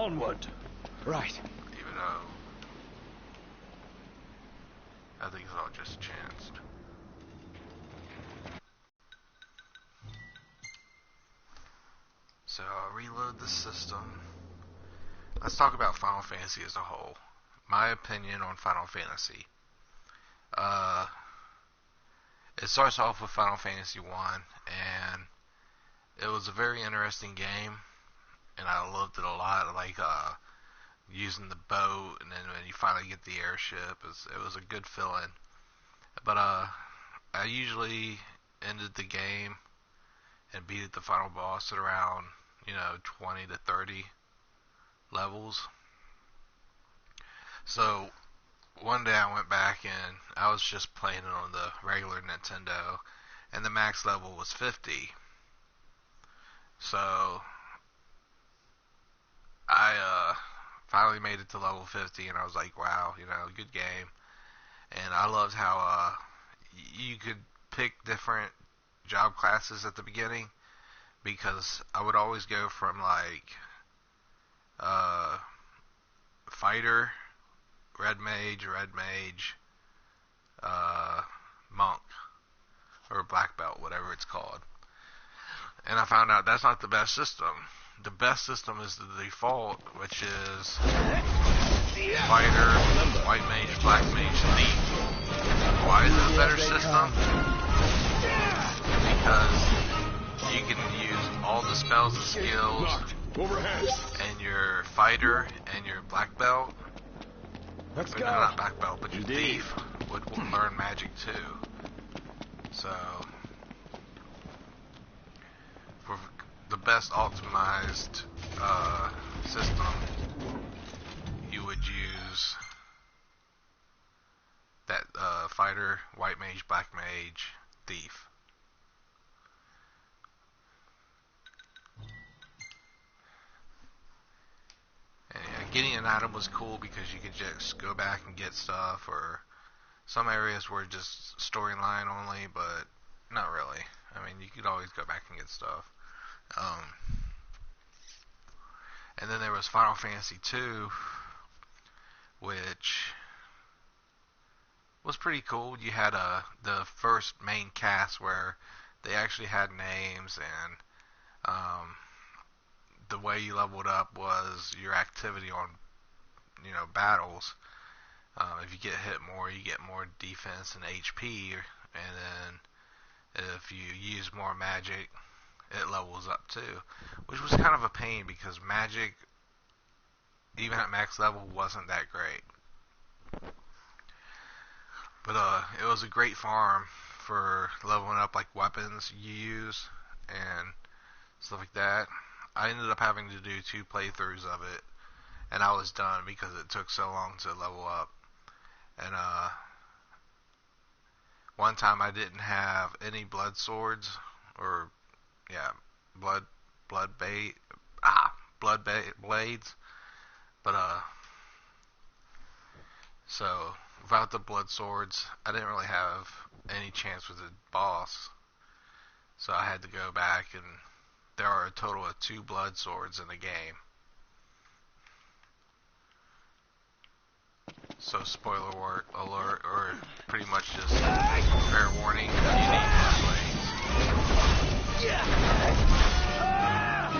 Onward. Right. Even though I think it's all just chanced. So I'll reload the system. Let's talk about Final Fantasy as a whole. My opinion on Final Fantasy. It starts off with Final Fantasy 1, and it was a very interesting game, and I loved it a lot. I like using the boat, and then when you finally get the airship, it was a good feeling. But I usually ended the game and beat the final boss at around 20 to 30 levels. So one day I went back and I was just playing it on the regular Nintendo, and the max level was 50. So I finally made it to level 50, and I was like, wow, good game. And I loved how you could pick different job classes at the beginning, because I would always go from like fighter, red mage, monk, or black belt, whatever it's called. And I found out that's not the best system. The best system is the default, which is fighter, white mage, black mage, thief. Why is it a better system? Because you can use all the spells and skills, and your fighter and your black belt, Let's or go. no, not black belt, but your thief would learn magic too. So for the best optimized system, you would use that fighter, white mage, black mage, thief. And getting an item was cool because you could just go back and get stuff, or some areas were just storyline only, but not really. I mean, you could always go back and get stuff. And then there was Final Fantasy 2, which was pretty cool. You had the first main cast where they actually had names, and the way you leveled up was your activity on battles. If you get hit more, you get more defense and HP, and then if you use more magic, it levels up too, which was kind of a pain because magic, even at max level, wasn't that great. But it was a great farm for leveling up, like weapons you use and stuff like that. I ended up having to do 2 playthroughs of it, and I was done because it took so long to level up. And one time I didn't have any blood swords, or blood blades. But so without the blood swords, I didn't really have any chance with the boss. So I had to go back, and there are a total of 2 blood swords in the game. So spoiler alert, or pretty much just fair warning, you need blood blades.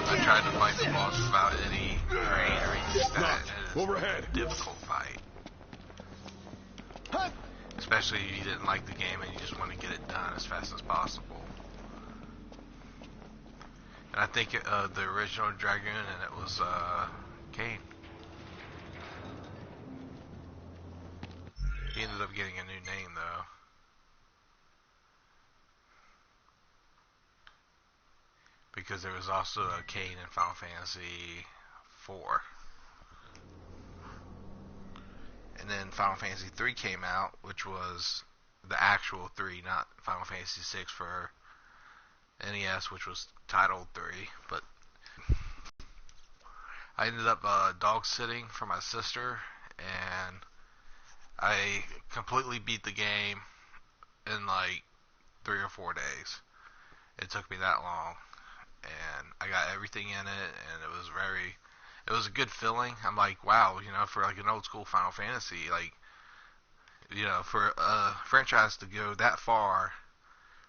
I tried to fight the boss without any rain or anything like that, and it's a difficult fight. Especially if you didn't like the game and you just want to get it done as fast as possible. And I think the original Dragoon, and it was Kane. He ended up getting a new name though. Because there was also a Kane in Final Fantasy 4. And then Final Fantasy 3 came out, which was the actual 3, not Final Fantasy 6 for NES, which was titled 3. But I ended up dog sitting for my sister, and I completely beat the game in like 3 or 4 days. It took me that long, and I got everything in it, and it was a good feeling. I'm like, wow, for like an old school Final Fantasy, like, for a franchise to go that far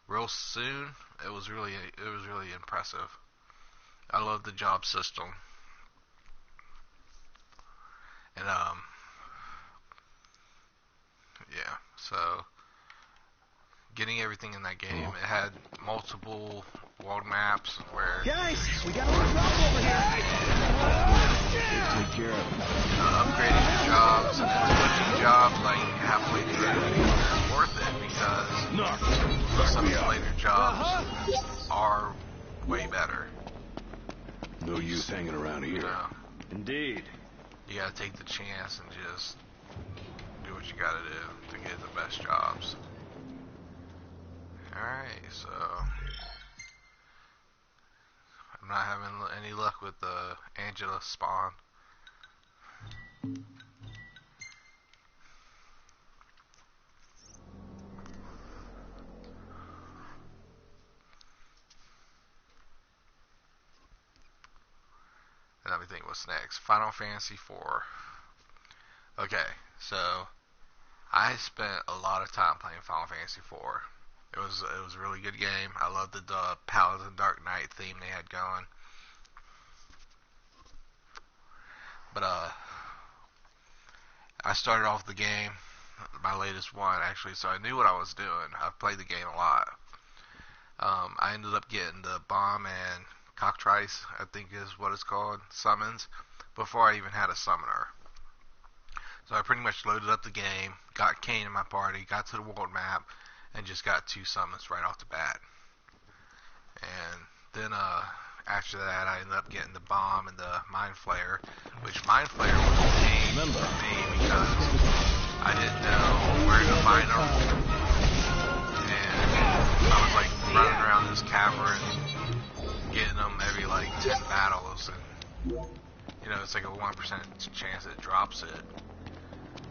real soon, it was really impressive. I love the job system, and yeah. So getting everything in that game, it had multiple world maps where Guys, we got a little problem over here. Take care of it. upgrading your jobs and then switching jobs like halfway through is worth it because some of the later jobs are way better. No use hanging around You here. know, Indeed. you gotta take the chance and just do what you gotta do to get the best jobs. Alright, so I'm not having any luck with the Angela spawn. And let me think what's next. Final Fantasy 4. Okay, so I spent a lot of time playing Final Fantasy 4. It was a really good game. I loved the Paladin Dark Knight theme they had going. But I started off the game, my latest one actually, so I knew what I was doing. I've played the game a lot. I ended up getting the bomb and cockatrice, I think is what it's called, summons, before I even had a summoner. So I pretty much loaded up the game, got Kane in my party, got to the world map, and just got 2 summons right off the bat. And then after that, I ended up getting the bomb and the mind flayer, which mind flayer was a pain for me because I didn't know where to find them. And I was like running around this cavern, getting them every like 10 battles, and it's like a 1% chance it drops it.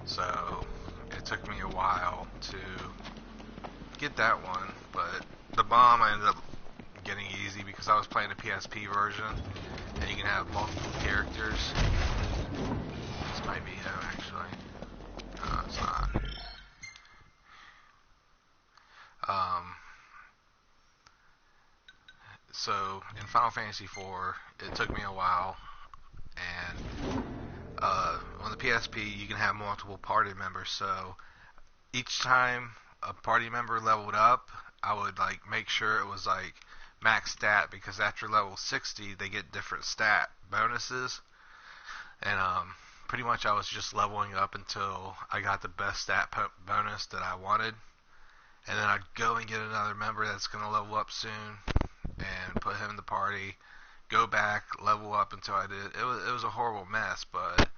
So it took me a while to get that one, but the bomb I ended up getting easy because I was playing the PSP version, and you can have multiple characters. This might be him actually. No, it's not. So in Final Fantasy IV, it took me a while, and on the PSP you can have multiple party members. So each time a party member leveled up, I would like make sure it was like max stat, because after level 60 they get different stat bonuses, and pretty much I was just leveling up until I got the best stat bonus that I wanted, and then I'd go and get another member that's going to level up soon and put him in the party, go back, level up until I did. It was a horrible mess, but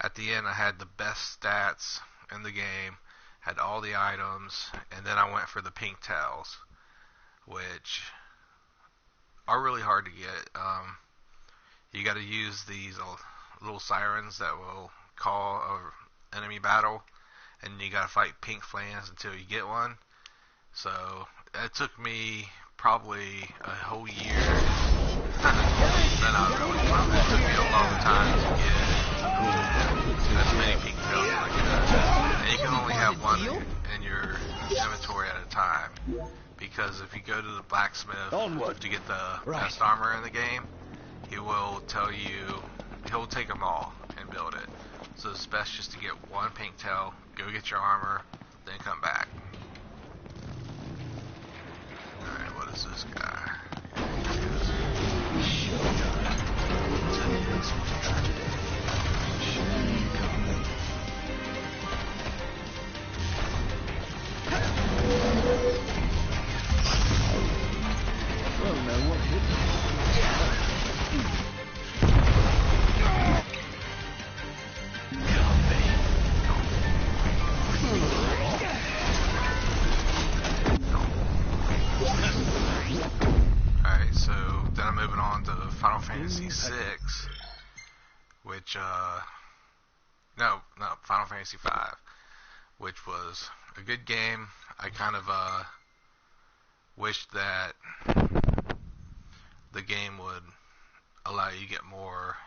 at the end I had the best stats in the game, had all the items, and then I went for the pink tails, which are really hard to get. You got to use these little sirens that will call an enemy battle, and you got to fight pink flames until you get one. So it took me probably a whole year. Not really, but it took me a long time to get as many pink tails as I could. And you can only have one in your inventory at a time, because if you go to the blacksmith to get the best armor in the game, he will tell you, he'll take them all and build it. So it's best just to get one pink tail, go get your armor, then come back. Alright, what is this guy? Well, now what hit me? Alright, so then I'm moving on to Final Fantasy VI, which, Final Fantasy V, which was a good game. I kind of, wished that the game would allow you to get more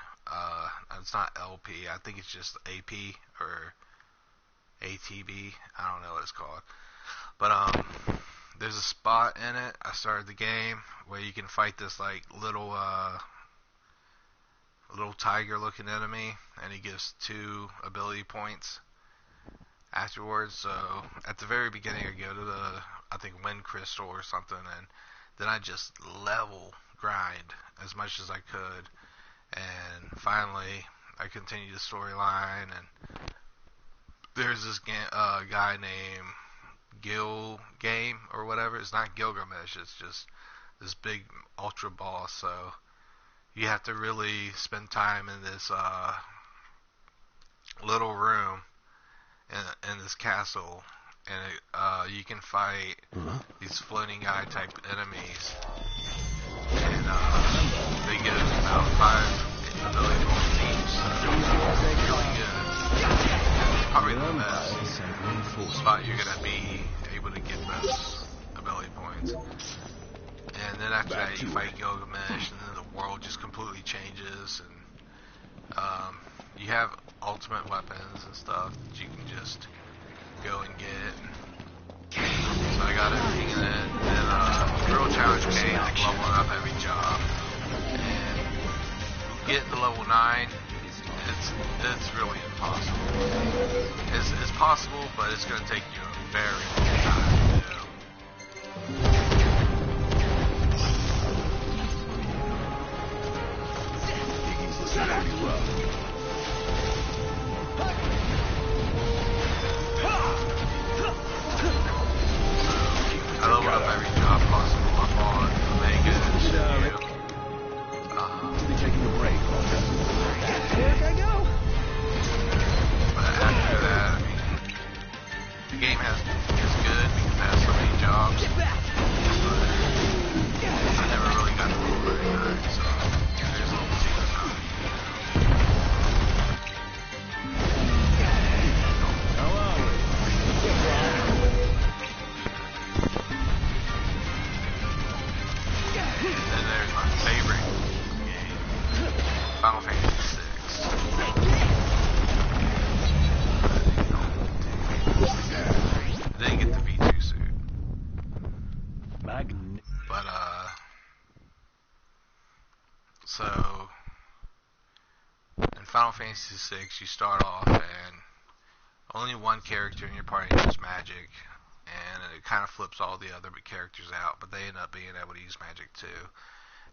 It's not LP. I think it's just AP or ATB. I don't know what it's called. But there's a spot in it. I started the game where you can fight this like little tiger-looking enemy, and he gives 2 ability points afterwards. So at the very beginning, I go to I think Wind Crystal or something, and then I just level grind as much as I could, and finally I continue the storyline. And there's this guy named Game or whatever. It's not Gilgamesh. It's just this big ultra boss. So you have to really spend time in this little room in this castle, and you can fight these floating guy type enemies, and they get about 5 ability points each, so it's really good. Probably the best spot you're gonna be able to get those ability points. And then after that you fight Gilgamesh, and then the world just completely changes, and you have ultimate weapons and stuff that you can just go and get. So I got everything in it. Then the real challenge came, like leveling up every job. And getting to level 9, it's really impossible. It's possible, but it's going to take you a very long time to do. I leveled up every job possible. I fought Omega and Shiryu. Be taking a break. Where I go? But after that, I mean, the game is good because it has so many jobs. But I never really got to level 39, so there's level 2 now. Then there's my favorite game, Final Fantasy VI. Didn't get the V2 suit. But, so, in Final Fantasy VI, you start off and only one character in your party knows magic, and it kind of flips all the other characters out, but they end up being able to use magic too.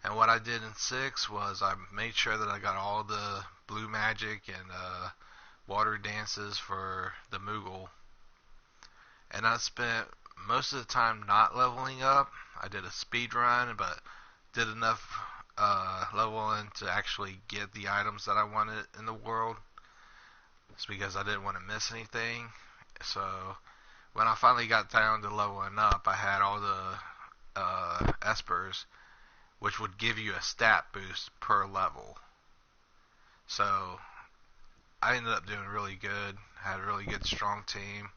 And what I did in 6 was I made sure that I got all the blue magic and water dances for the Moogle. And I spent most of the time not leveling up. I did a speed run, but did enough leveling to actually get the items that I wanted in the world. It's because I didn't want to miss anything. So when I finally got down to leveling up, I had all the espers, which would give you a stat boost per level. So I ended up doing really good. Had a really good strong team.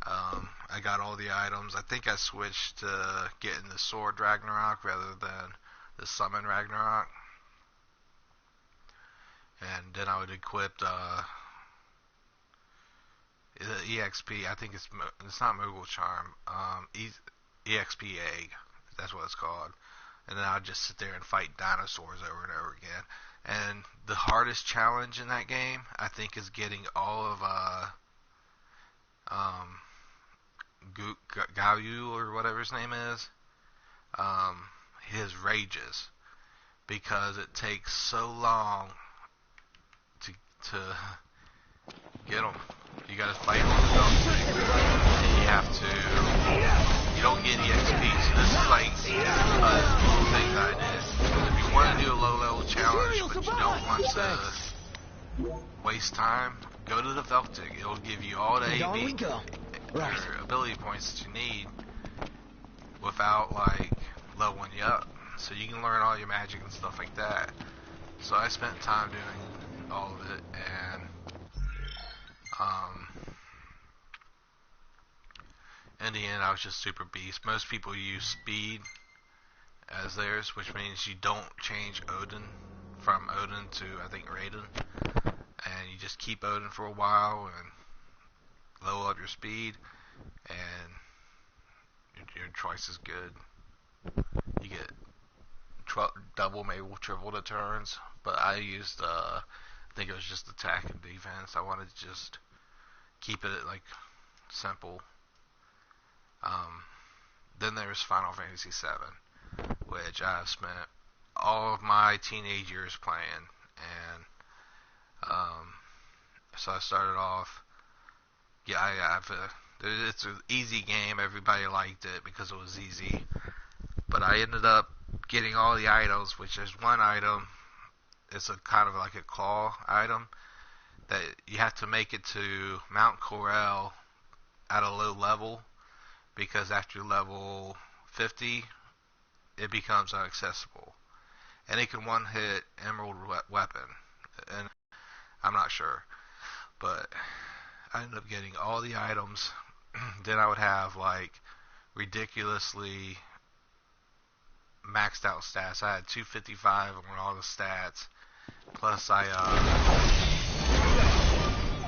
I got all the items. I think I switched to getting the Sword Ragnarok rather than the Summon Ragnarok. And then I would equip the EXP. I think it's not Moogle Charm. EXP Egg. That's what it's called. And then I would just sit there and fight dinosaurs over and over again. And the hardest challenge in that game, I think, is getting all of Gaoyu or whatever his name is, his rages, because it takes so long to get him. You gotta fight him with the and you have to. You don't get EXP, so this is like a cool thing that I did. If you want to do a low level challenge, but you don't want to waste time, go to the Veltic. It'll give you all the AV or ability points that you need without like leveling you up, so you can learn all your magic and stuff like that. So I spent time doing all of it, and in the end I was just super beast. Most people use speed as theirs, which means you don't change Odin from Odin to, I think, Raiden. And you just keep Odin for a while and level up your speed, and you're twice as good. You get double, maybe triple the turns. But I used, I think it was just attack and defense. I wanted to just keep it like simple. Then there's Final Fantasy VII, which I've spent all of my teenage years playing, and so I started off. Yeah, it's an easy game. Everybody liked it because it was easy, but I ended up getting all the items, which is one item. It's a kind of like a claw item that you have to make it to Mount Corel at a low level, because after level 50 it becomes inaccessible, and it can one hit Emerald Weapon, and I'm not sure, but I ended up getting all the items. Then I would have like ridiculously maxed out stats. I had 255 on all the stats, plus I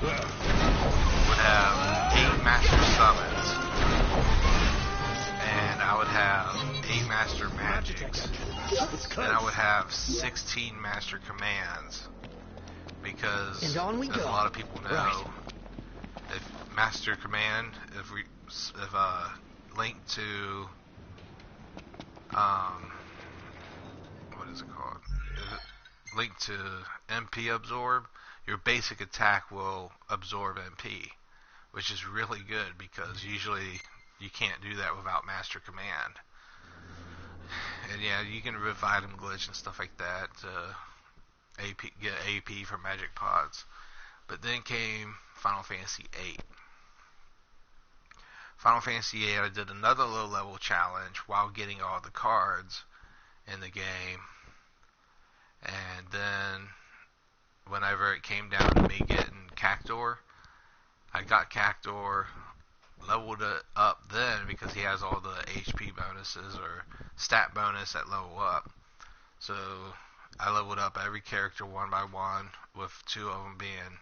would have 8 master summons, and I would have 8 master magics, and I would have 16 master commands, because as a lot of people know, if master command, if linked to what is it called? Linked to MP absorb, your basic attack will absorb MP, which is really good because usually you can't do that without master command. And yeah, you can revive item glitch and stuff like that. Get AP from magic pods. But then came Final Fantasy VIII. Final Fantasy VIII, I did another low level challenge while getting all the cards in the game. And then whenever it came down to me getting Cactor, I got Cactor, leveled it up then because he has all the HP bonuses or stat bonus at level up. So I leveled up every character one by one, with 2 of them being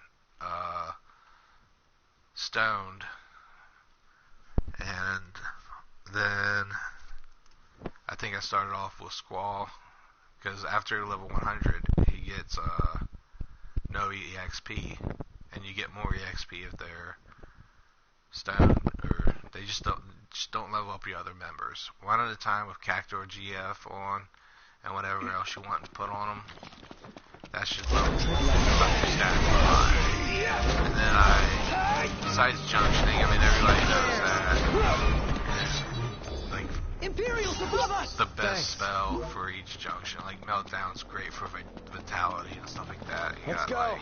stoned. And then I think I started off with Squall, because after level 100 he gets no EXP, and you get more EXP if they're stoned, or they just don't level up your other members. One at a time with Cactor GF on, and whatever else you want to put on them. That should level up your stats a lot. And then besides junctioning, I mean, everybody knows that. Like, Imperials above us! The best spell for each junction. Like, Meltdown's great for vitality and stuff like that. You got like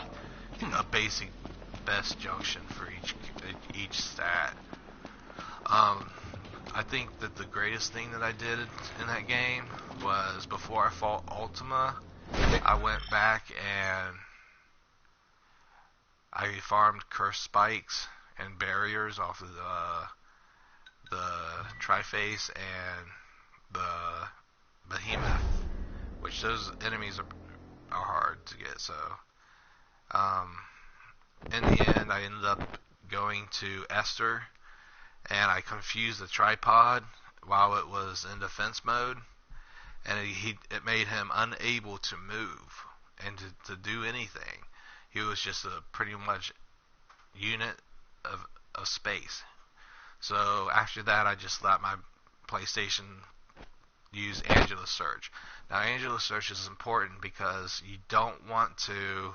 a basic best junction for each stat. I think that the greatest thing that I did in that game was, before I fought Ultima, I went back and I farmed cursed spikes and barriers off of the Triface and the Behemoth, which those enemies are hard to get. So in the end, I ended up going to Esther, and I confused the tripod while it was in defense mode, and it made him unable to move and to do anything. He was just a pretty much unit of space. So after that, I just let my PlayStation use Angela Search. Now, Angela Search is important because you don't want to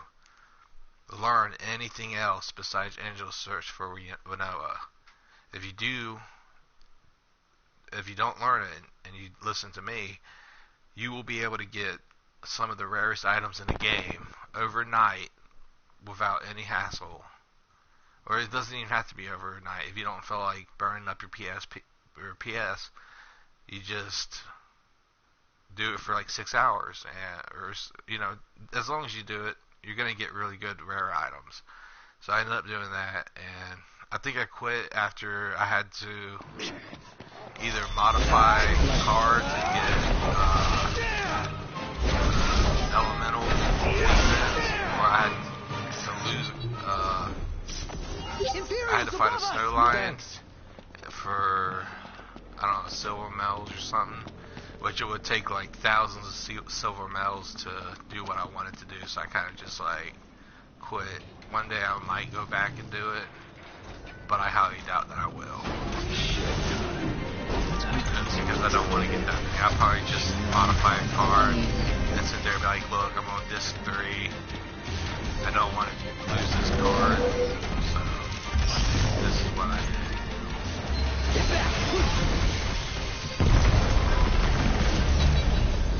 learn anything else besides Angela Search for Winnoa. If you don't learn it and you listen to me, you will be able to get some of the rarest items in the game overnight without any hassle. Or it doesn't even have to be overnight. If you don't feel like burning up your PS, you just do it for like 6 hours, or as long as you do it, you're gonna get really good rare items. So I ended up doing that, and I think I quit after I had to either modify cards and get elemental I had to fight a snow lion for, I don't know, silver medals or something, which it would take like thousands of silver medals to do what I wanted to do, so I kind of just like quit. One day I might go back and do it, but I highly doubt that I will. That's because I don't want to get that. I'll probably just modify a card and sit there and be like, look, I'm on disc 3. I don't want to lose this card, so this is what I do.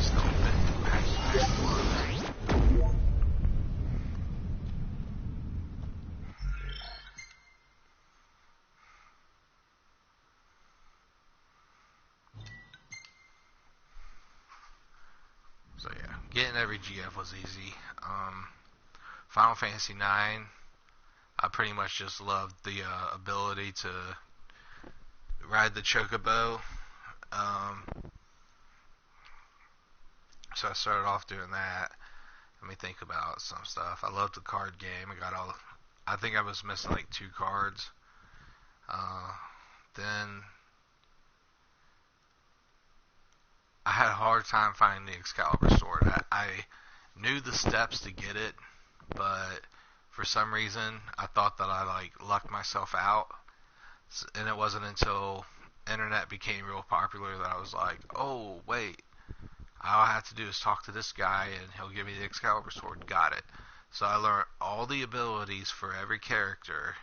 Still a bit Magitek. So yeah, getting every GF was easy. Final Fantasy IX, I pretty much just loved the ability to ride the chocobo. So I started off doing that. Let me think about some stuff. I loved the card game. I think I was missing like 2 cards. Then I had a hard time finding the Excalibur sword. I knew the steps to get it, but for some reason I thought that I like lucked myself out, and it wasn't until internet became real popular that I was like, oh wait, all I have to do is talk to this guy and he'll give me the Excalibur sword. Got it. So I learned all the abilities for every character,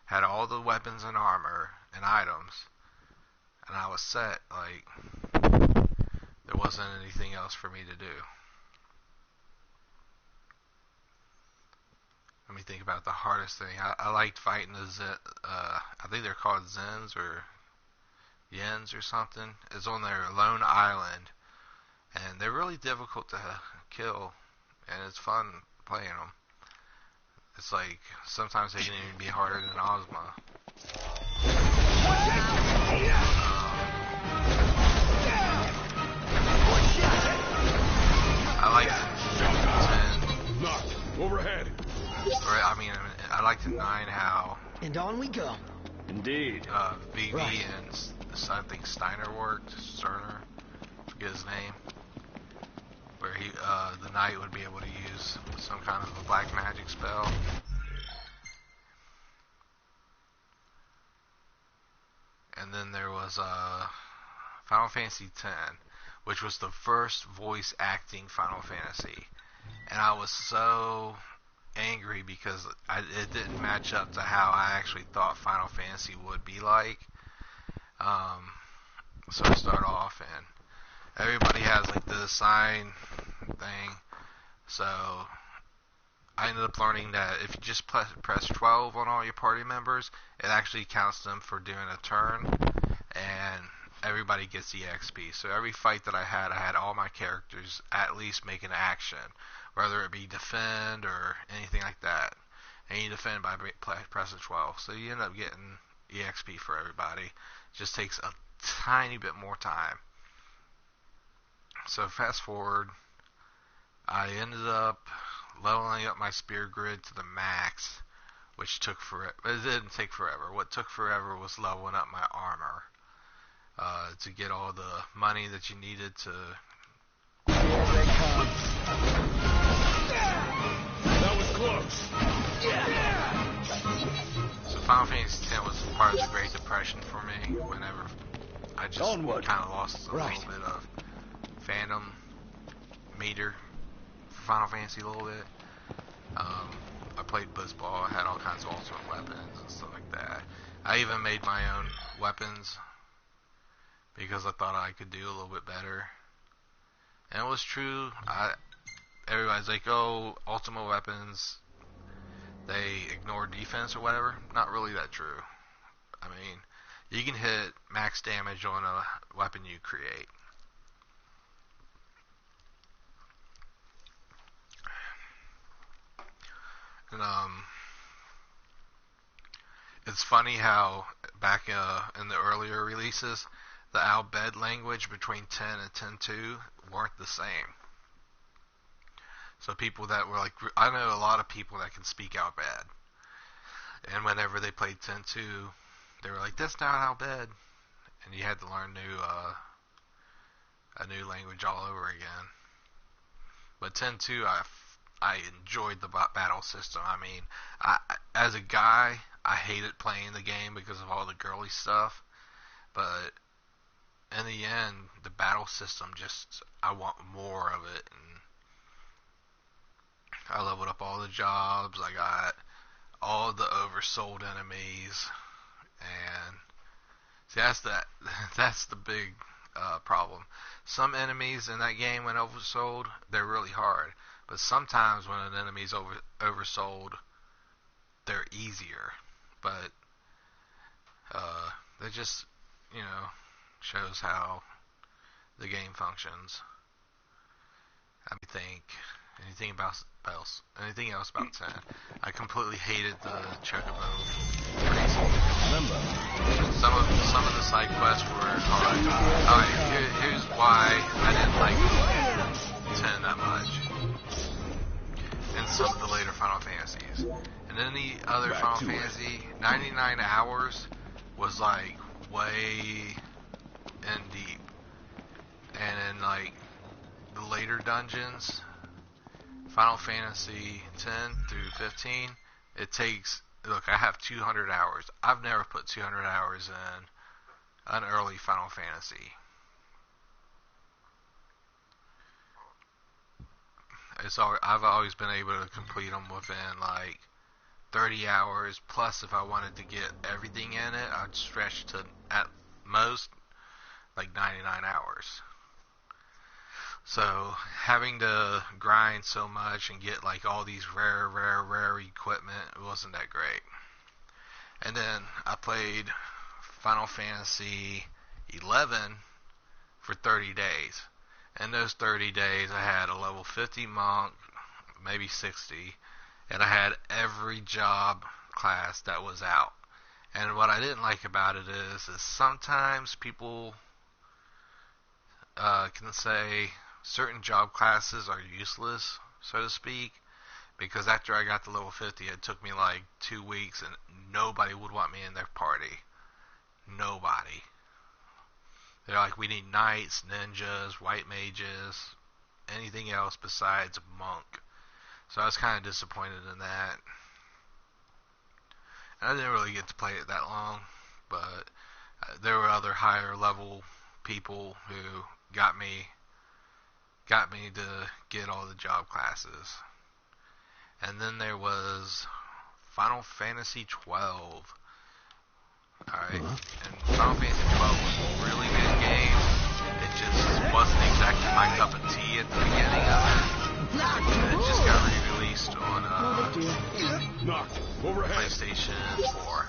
had all the weapons and armor and items, and I was set. Like, there wasn't anything else for me to do. Let me think about the hardest thing. I liked fighting the I think they're called Zens or Yens or something. It's on their lone island, and they're really difficult to kill, and it's fun playing them. It's like sometimes they can even be harder than Ozma. I like Knocked overhead. I liked in 9 how And on we go. Indeed. VV Right. and I think Steiner worked. Sterner, forget his name. Where the knight would be able to use some kind of a black magic spell. And then there was Final Fantasy X, which was the first voice acting Final Fantasy. And I was so angry because it didn't match up to how I actually thought Final Fantasy would be like. So I start off and everybody has like the sign thing. So I ended up learning that if you just press 12 on all your party members, it actually counts them for doing a turn, and everybody gets the XP. So every fight that I had all my characters at least make an action, whether it be defend or anything like that. And you defend by pressing 12. So you end up getting EXP for everybody. It just takes a tiny bit more time. So fast forward, I ended up leveling up my spear grid to the max, which took forever. It didn't take forever. What took forever was leveling up my armor to get all the money that you needed to. That was close. So Final Fantasy X was part of the Great Depression for me. Whenever I just kind of lost a little bit of fandom meter for Final Fantasy a little bit. I played Blitzball. I had all kinds of ultimate weapons and stuff like that. I even made my own weapons because I thought I could do a little bit better. And it was true. Everybody's like, oh, ultimate weapons, they ignore defense or whatever. Not really that true. I mean, you can hit max damage on a weapon you create. And it's funny how back in the earlier releases, the Al-Bhed language between 10 and 10.2 weren't the same. So people that were like, I know a lot of people that can speak Al-Bhed. And whenever they played 10-2, they were like, "That's not how bad," and you had to learn a new language all over again. But 10-2, I enjoyed the battle system. I mean, as a guy, I hated playing the game because of all the girly stuff. But in the end, the battle system I want more of it. And I leveled up all the jobs. I got all the oversold enemies. And see, that's the big problem. Some enemies in that game, when oversold, they're really hard. But sometimes when an enemy's oversold, they're easier. But that just, shows how the game functions. I think anything else about 10. I completely hated the chocobo racing. Some of the side quests were hard. Alright, here's why I didn't like 10 that much. In some of the later Final Fantasies. And then the other Final Fantasy, 99 hours was like way in deep. And in like the later dungeons, Final Fantasy 10 through 15, it takes, look, I have 200 hours. I've never put 200 hours in an early Final Fantasy. I've always been able to complete them within like 30 hours, plus if I wanted to get everything in it, I'd stretch to at most like 99 hours. So having to grind so much and get like all these rare equipment wasn't that great. And then I played Final Fantasy 11 for 30 days. In those 30 days, I had a level 50 monk, maybe 60, and I had every job class that was out. And what I didn't like about it is sometimes people can say certain job classes are useless, so to speak, because after I got to level 50, it took me like 2 weeks, and nobody would want me in their party. Nobody. They're like, we need knights, ninjas, white mages, anything else besides monk. So I was kind of disappointed in that. And I didn't really get to play it that long, but there were other higher level people who got me to get all the job classes. And then there was Final Fantasy 12. Alright, and Final Fantasy 12 was a really good game. It just wasn't exactly my cup of tea at the beginning of it. It just got re-released on PlayStation 4.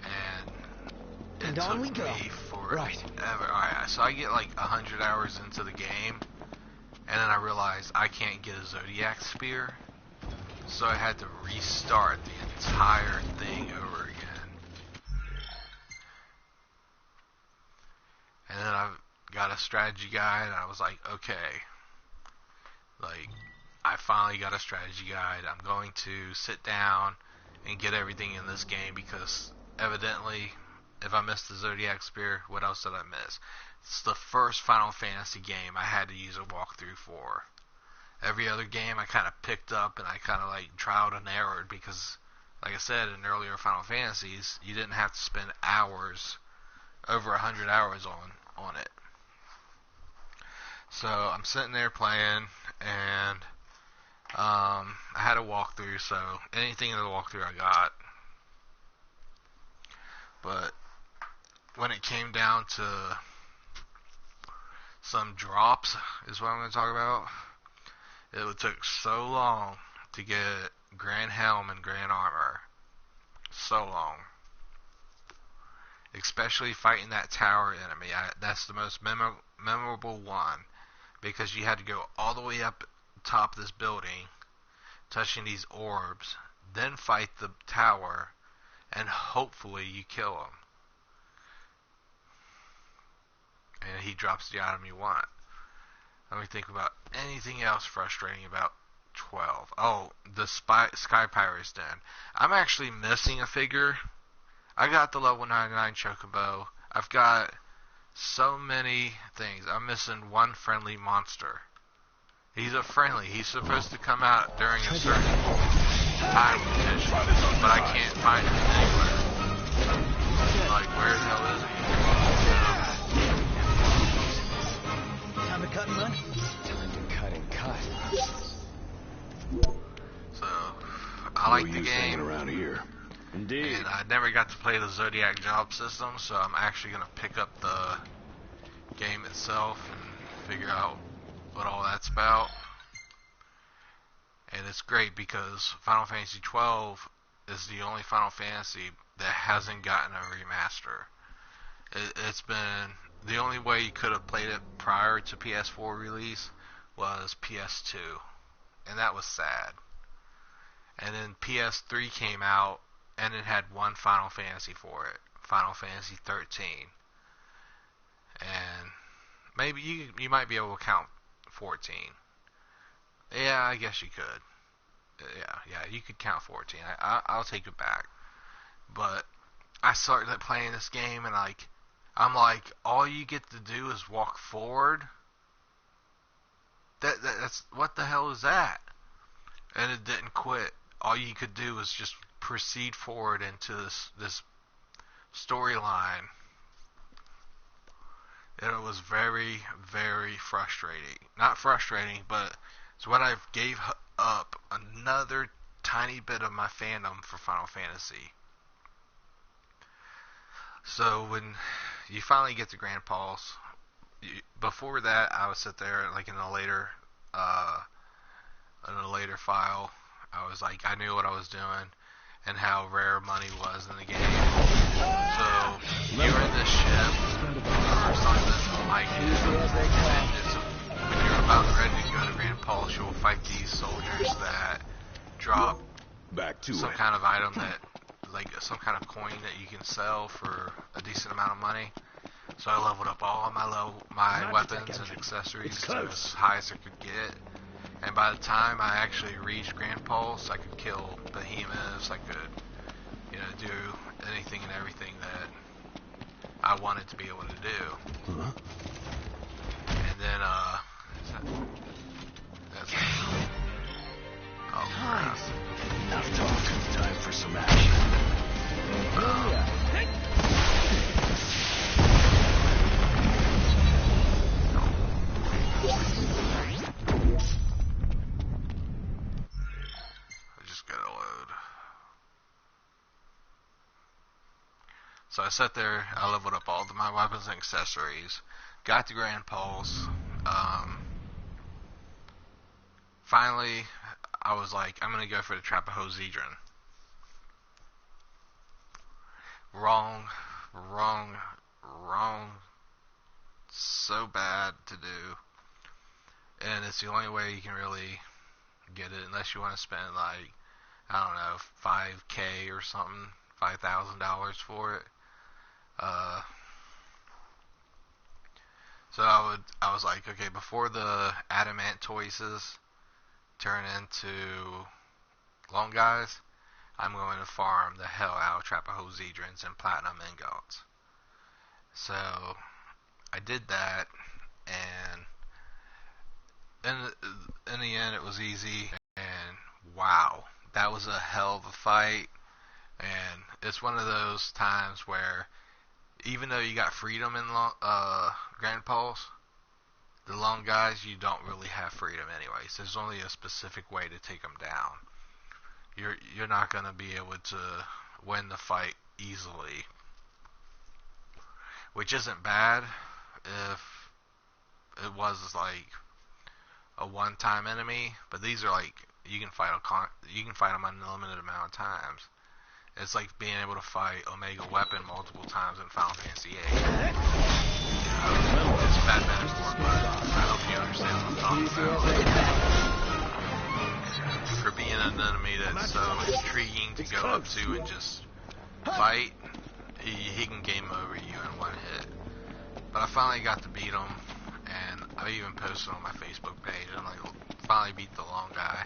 And it took me forever. Alright, so I get like 100 hours into the game, and then I realized I can't get a Zodiac Spear. So I had to restart the entire thing over again. And then I got a strategy guide, and I was like, okay, like, I finally got a strategy guide. I'm going to sit down and get everything in this game, because evidently, if I missed the Zodiac Spear, what else did I miss? It's the first Final Fantasy game I had to use a walkthrough for. Every other game I kind of picked up, and I kind of like trialed and errored, because, like I said, in earlier Final Fantasies, you didn't have to spend hours, over 100 hours on it. So I'm sitting there playing, and I had a walkthrough, so anything in the walkthrough I got. But when it came down to some drops, is what I'm going to talk about, it took so long to get Grand Helm and Grand Armor. So long. Especially fighting that tower enemy. That's the most memorable one, because you had to go all the way up top of this building, touching these orbs, then fight the tower, and hopefully you kill him. And he drops the item you want. Let me think about anything else frustrating about 12. Oh, the Sky Pirates Den. I'm actually missing a figure. I got the level 99 Chocobo. I've got so many things. I'm missing one friendly monster. He's a friendly. He's supposed to come out during a certain time condition, but I can't find him anywhere. Like, where the hell is he? Time to cut and run? Time to cut and cut. So, I like No the use hanging game. around here. Indeed. And I never got to play the Zodiac job system, so I'm actually going to pick up the game itself and figure out what all that's about. And it's great because Final Fantasy 12 is the only Final Fantasy that hasn't gotten a remaster. It's been the only way you could have played it prior to PS4 release was PS2, and that was sad. And then PS3 came out, and it had one Final Fantasy for it, Final Fantasy 13. And maybe you might be able to count 14. Yeah, I guess you could. Yeah, you could count 14. I'll take it back. But I started playing this game, and I'm like, all you get to do is walk forward. That's what the hell is that? And it didn't quit. All you could do was just proceed forward into this storyline. And it was very, very frustrating. Not frustrating, but it's when I gave up another tiny bit of my fandom for Final Fantasy. So when you finally get to Grand Pulse, before that I would sit there like in a later file. I was like, I knew what I was doing and how rare money was in the game. So you're in this ship or something like, and when you're about ready to go to Grand Pulse, you'll fight these soldiers that drop Back to some it. kind of item that, like some kind of coin that you can sell for a decent amount of money. So I leveled up all my Magitek weapons and engine. accessories It's to close. as high as I could get. And by the time I actually reached Grand Pulse, I could kill behemoths. I could, do anything and everything that I wanted to be able to do. Huh? And then, that's oh crap. Enough talk. Time for some action. I just gotta load. So I sat there, I leveled up all of my weapons and accessories, got to Grand Pulse. Finally, I was like, I'm gonna go for the Trapezohedron. Wrong. So bad to do. And it's the only way you can really get it, unless you want to spend like, I don't know, $5,000 or something, $5,000 for it. So I was like, okay, before the adamant choices turn into long guys, I'm going to farm the hell out of Trapezohedrons and platinum ingots. So I did that, and in the end it was easy, and wow, that was a hell of a fight. And it's one of those times where even though you got freedom in Grand Pulse, the long guys, you don't really have freedom anyways. There's only a specific way to take them down. You're not going to be able to win the fight easily, which isn't bad if it was like a one-time enemy, but these are like you can fight them an unlimited amount of times. It's like being able to fight Omega Weapon multiple times in Final Fantasy VIII. It's a bad metaphor, but I hope you understand what I'm talking about. For being an enemy that's so intriguing to go up to and just fight, he can game over you in one hit. But I finally got to beat him, and I even posted on my Facebook page. I'm like, finally beat the long guy.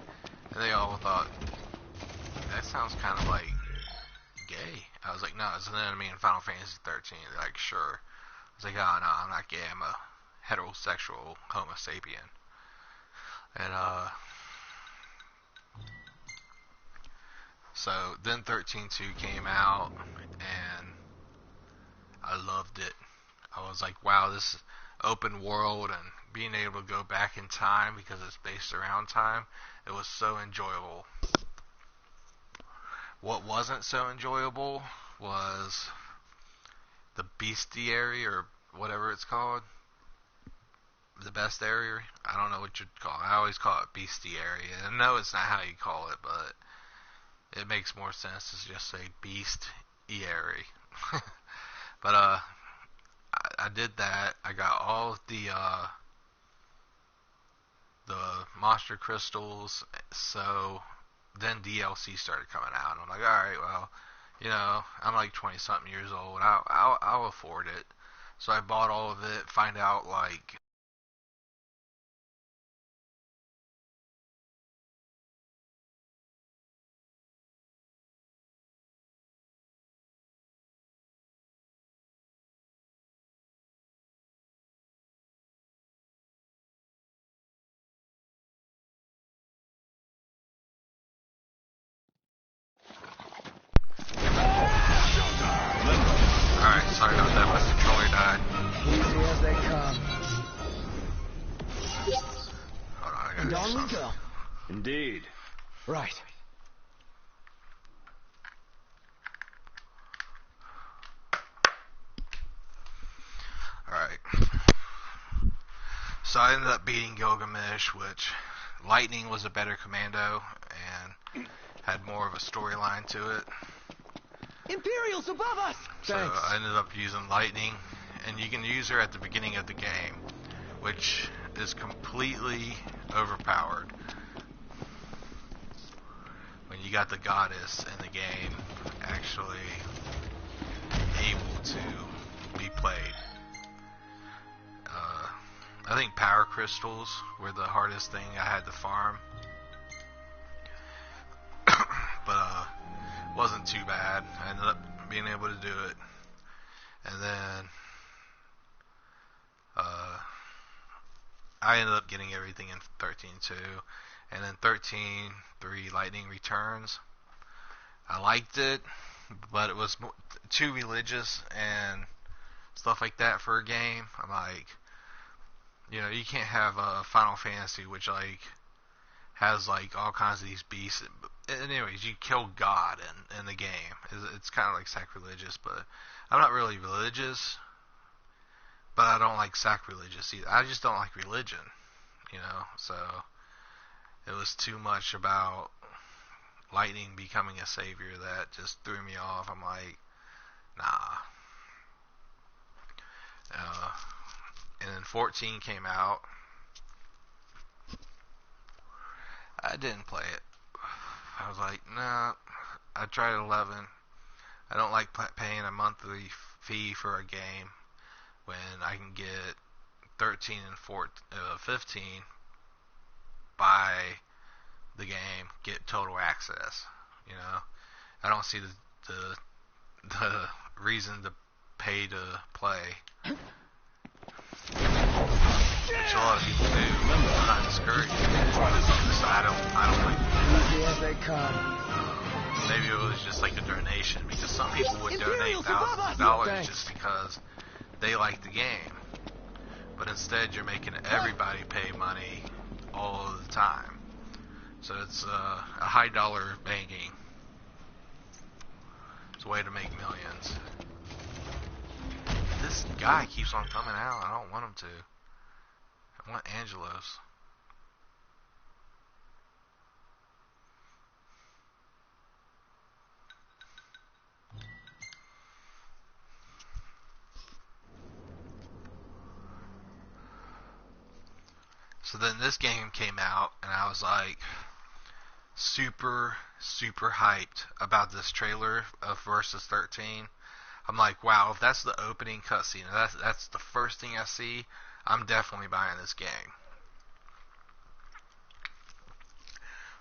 And they all thought, that sounds kind of like gay. I was like, no, it's an enemy in Final Fantasy 13. They're like, sure. I was like, oh, no, I'm not gay. I'm a heterosexual homo sapien. And, so then 13.2 came out, and I loved it. I was like, wow, this open world and being able to go back in time because it's based around time, it was so enjoyable. What wasn't so enjoyable was the bestiary, or whatever it's called. The best area? I don't know what you'd call it. I always call it bestiary. And no, it's not how you call it, but it makes more sense to just say bestiary. But I did that. I got all of the monster crystals. So then DLC started coming out, and I'm like, all right, well, you know, I'm like 20 something years old. I'll afford it. So I bought all of it. Find out like Alright, sorry about that, my controller died. Easy as they come. Hold on, I And gotta do on we something. go. Indeed. Right. Alright. So I ended up beating Gilgamesh, which Lightning was a better commando and had more of a storyline to it. Imperials above us! So Thanks. I ended up using Lightning, and you can use her at the beginning of the game, which is completely overpowered. When you got the goddess in the game actually able to be played. I think power crystals were the hardest thing I had to farm. But wasn't too bad. I ended up being able to do it. And then I ended up getting everything in 13.2. And then 13.3 Lightning Returns. I liked it, but it was too religious and stuff like that for a game. I'm like, you know, you can't have a Final Fantasy which like has like all kinds of these beasts. Anyways, you kill God in the game. It's kind of like sacrilegious, but I'm not really religious, but I don't like sacrilegious either. I just don't like religion, you know. So it was too much about Lightning becoming a savior that just threw me off. I'm like, nah. And then 14 came out. I didn't play it. I was like, nah. I tried 11. I don't like paying a monthly fee for a game when I can get 13 and 15, buy the game, get total access. You know, I don't see the reason to pay to play, which a lot of people do. I'm not discouraging it. So I don't like it. Easy as they come. Maybe it was just like a donation, because some people would donate Imperials above thousands of us! dollars Thanks. just because they like the game. But instead, you're making everybody pay money all of the time. So it's a high dollar banking. It's a way to make millions. This guy keeps on coming out. I don't want him to. I want Angelos. So then this game came out, and I was like super hyped about this trailer of Versus 13. I'm like, wow, if that's the opening cutscene, that's the first thing I see, I'm definitely buying this game.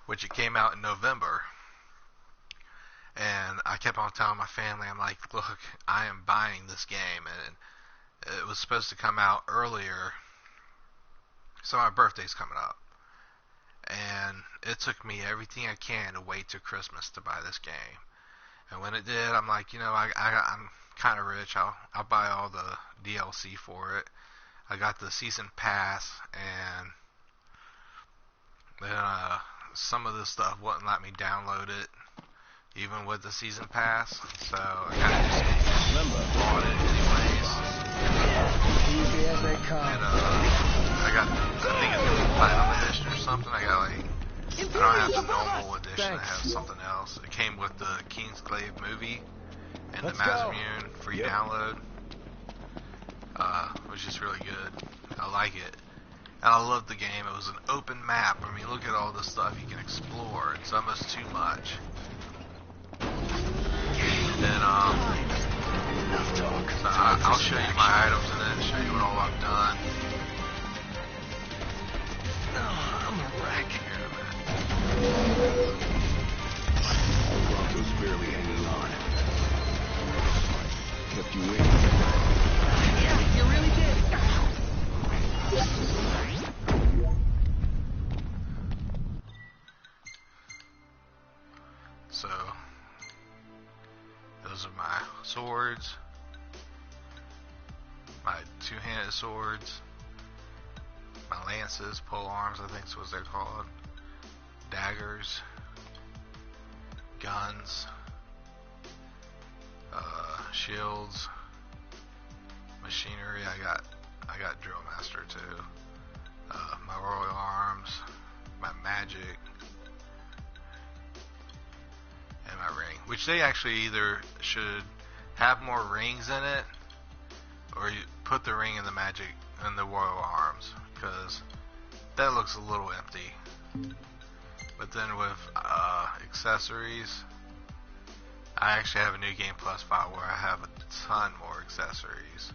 Which it came out in November. And I kept on telling my family, I'm like, look, I am buying this game. And it was supposed to come out earlier. So my birthday's coming up. And it took me everything I can to wait till Christmas to buy this game. And when it did, I'm like, I'm kind of rich. I'll buy all the DLC for it. I got the season pass, and then some of this stuff wouldn't let me download it, even with the season pass. So I kind of just bought it anyways. Easy as they come. And I think it's gonna be Platinum Edition or something. I don't have the normal edition. I have something else. It came with the Kingsglaive movie and the Mazamune free download, which is really good. I like it. And I love the game. It was an open map. I mean, look at all the stuff you can explore. It's almost too much. And then, so I'll show you my items in it, show you what all I've done. I'm a wreck. Here in a minute. Bronco's barely hanging on. Kept you waiting. Yeah, you really did. So, those are my swords, my two-handed swords, my lances, pole arms, I think is what they're called, daggers, guns, shields, machinery. I got Drill Master too. My royal arms, my magic, and my ring. Which they actually either should have more rings in it, or you put the ring in the magic and the royal arms, because that looks a little empty. But then with accessories, I actually have a new Game Plus file where I have a ton more accessories.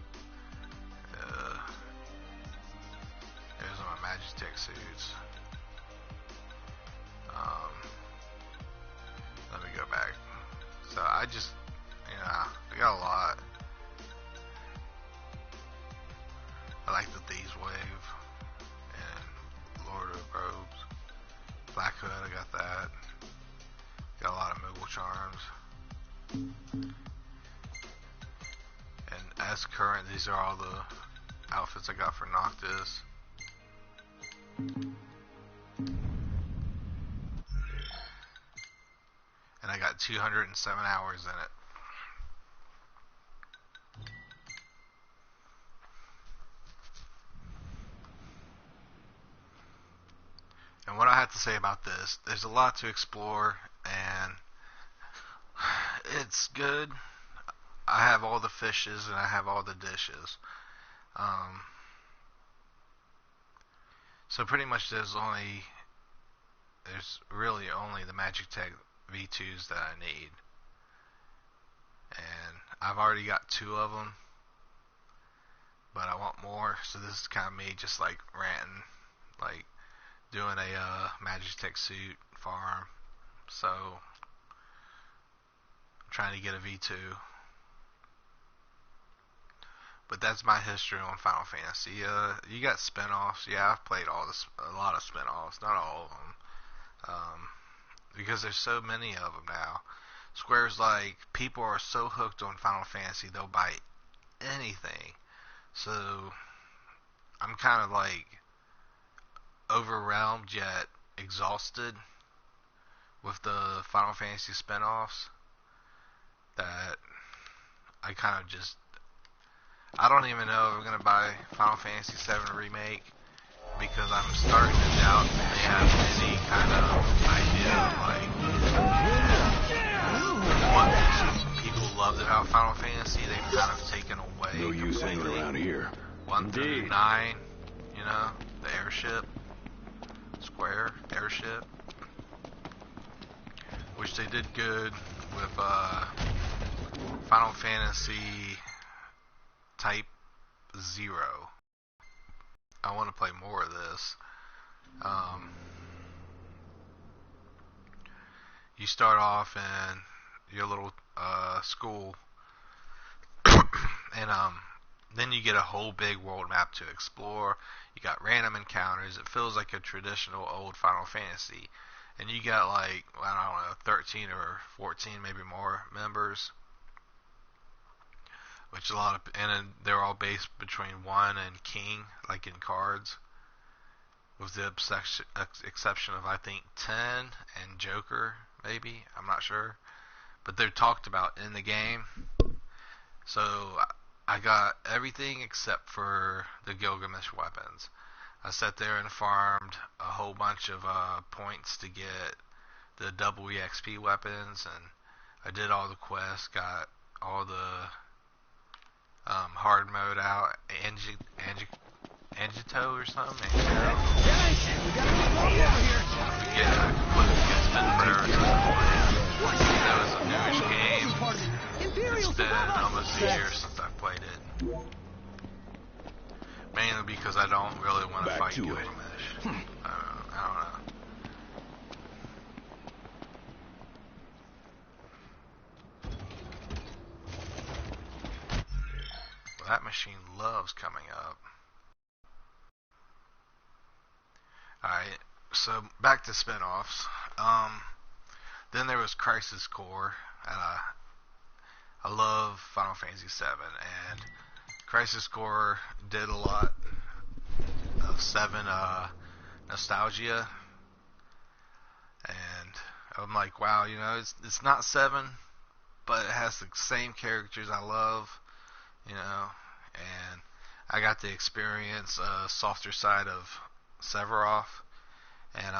There's my Magitek suits. Let me go back. So I just, I got a lot. I like the Thieves Wave and Lord of Robes. Black Hood, I got that. Got a lot of Moogle Charms. And as current, these are all the outfits I got for Noctis. And I got 207 hours in it. And what I have to say about this, there's a lot to explore, and it's good. I have all the fishes and I have all the dishes. So pretty much there's really only the Magitek V2s that I need. And I've already got 2 of them, but I want more. So this is kind of me just like ranting, like doing a Magitek suit farm. So I'm trying to get a V2. But that's my history on Final Fantasy. You got spin-offs. Yeah, I've played a lot of spin-offs, not all of them. Because there's so many of them now. Square's like, people are so hooked on Final Fantasy, they'll buy anything. So, I'm kind of like overwhelmed yet exhausted with the Final Fantasy spin-offs that I kind of just, I don't even know if I'm going to buy Final Fantasy VII Remake, because I'm starting to doubt if they have any kind of idea of like what people loved about Final Fantasy. They've kind of taken away No use hanging completely. around here. 1 through 9, the airship, Square airship, which they did good with Final Fantasy Type 0. I want to play more of this. You start off in your little school, and then you get a whole big world map to explore. You got random encounters. It feels like a traditional old Final Fantasy. And you got like, I don't know, 13 or 14, maybe more members. Which a lot of, and then they're all based between 1 and King, like in cards. With the exception of, I think, 10 and Joker, maybe. I'm not sure. But they're talked about in the game. So I got everything except for the Gilgamesh weapons. I sat there and farmed a whole bunch of points to get the double EXP weapons, and I did all the quests, got all the hard mode out, Angito or something. Guys, we gotta move on over here. It's been forever since I played. That was a newish game. It's been almost a year since I played it. Mainly because I don't really want to fight Gilgamesh. I don't know. Well, that machine loves coming up. Alright, so back to spin-offs. Then there was Crisis Core. I love Final Fantasy VII, and Crisis Core did a lot of 7 nostalgia, and I'm like, wow, you know, it's not 7, but it has the same characters I love, you know, and I got to experience a softer side of Sephiroth, and